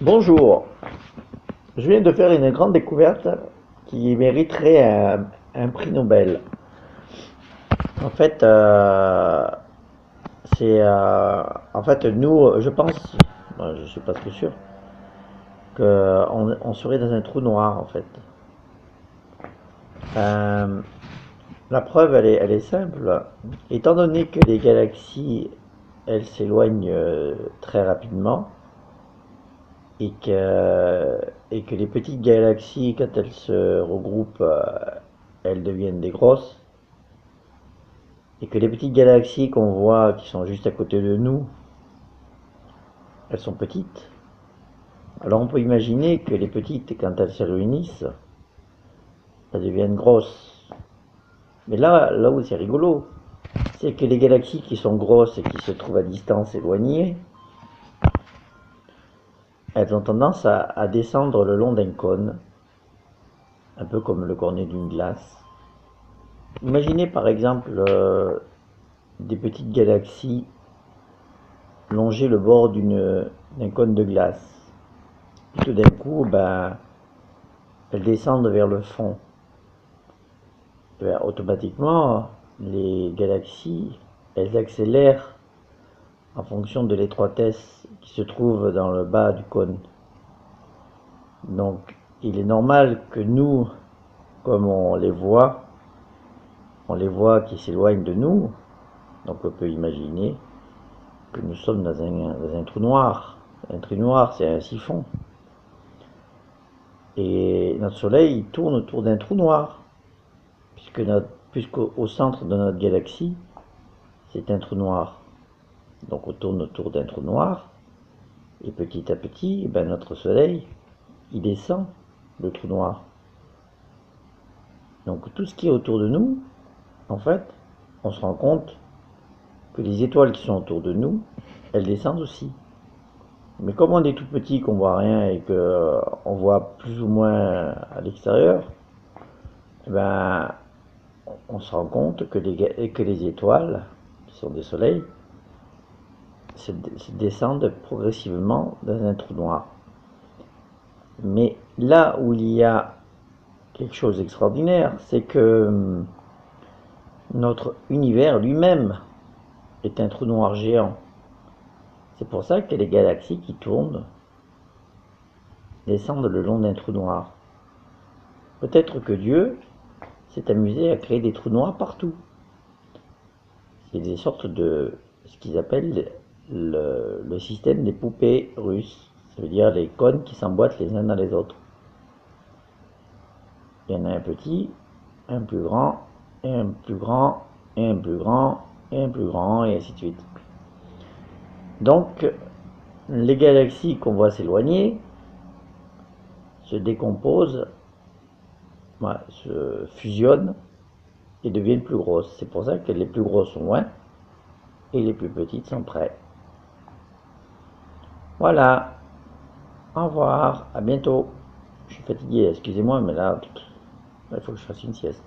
Bonjour, je viens de faire une grande découverte qui mériterait un prix Nobel. En fait, c'est en fait nous, je pense, bon, je suis presque sûr, qu'on serait dans un trou noir en fait. Euh, la preuve, elle est simple. Étant donné que les galaxies, elles s'éloignent très rapidement et que les petites galaxies, quand elles se regroupent, elles deviennent des grosses. Et que les petites galaxies qu'on voit qui sont juste à côté de nous, elles sont petites. Alors on peut imaginer que les petites, quand elles se réunissent, elles deviennent grosses. Mais là où c'est rigolo, c'est que les galaxies qui sont grosses et qui se trouvent à distance éloignée, elles ont tendance à descendre le long d'un cône, un peu comme le cornet d'une glace. Imaginez par exemple des petites galaxies longer le bord d'un cône de glace. Et tout d'un coup, elles descendent vers le fond. Automatiquement, les galaxies, elles accélèrent en fonction de l'étroitesse qui se trouve dans le bas du cône. Donc, il est normal que nous, comme on les voit qui s'éloignent de nous, donc on peut imaginer que nous sommes dans un trou noir. Un trou noir, c'est un siphon. Et notre Soleil il tourne autour d'un trou noir, puisqu'au centre de notre galaxie, c'est un trou noir. Donc on tourne autour d'un trou noir, et petit à petit, notre Soleil, il descend le trou noir. Donc tout ce qui est autour de nous, en fait, on se rend compte que les étoiles qui sont autour de nous, elles descendent aussi. Mais comme on est tout petit, qu'on voit rien et qu'on voit plus ou moins à l'extérieur, eh ben, on se rend compte que les étoiles, qui sont des soleils, se descendent progressivement dans un trou noir. Mais là où il y a quelque chose d'extraordinaire, c'est que notre univers lui-même est un trou noir géant. C'est pour ça que les galaxies qui tournent descendent le long d'un trou noir. Peut-être que Dieu s'est amusé à créer des trous noirs partout. C'est des sortes de ce qu'ils appellent le système des poupées russes. Ça veut dire les cônes qui s'emboîtent les uns dans les autres. Il y en a un petit, un plus grand, et un plus grand, et un plus grand, et un plus grand, et ainsi de suite. Donc, les galaxies qu'on voit s'éloigner se décomposent, se fusionnent et deviennent plus grosses. C'est pour ça que les plus grosses sont loin et les plus petites sont près. Voilà, au revoir, à bientôt. Je suis fatigué, excusez-moi, mais là, il faut que je fasse une sieste.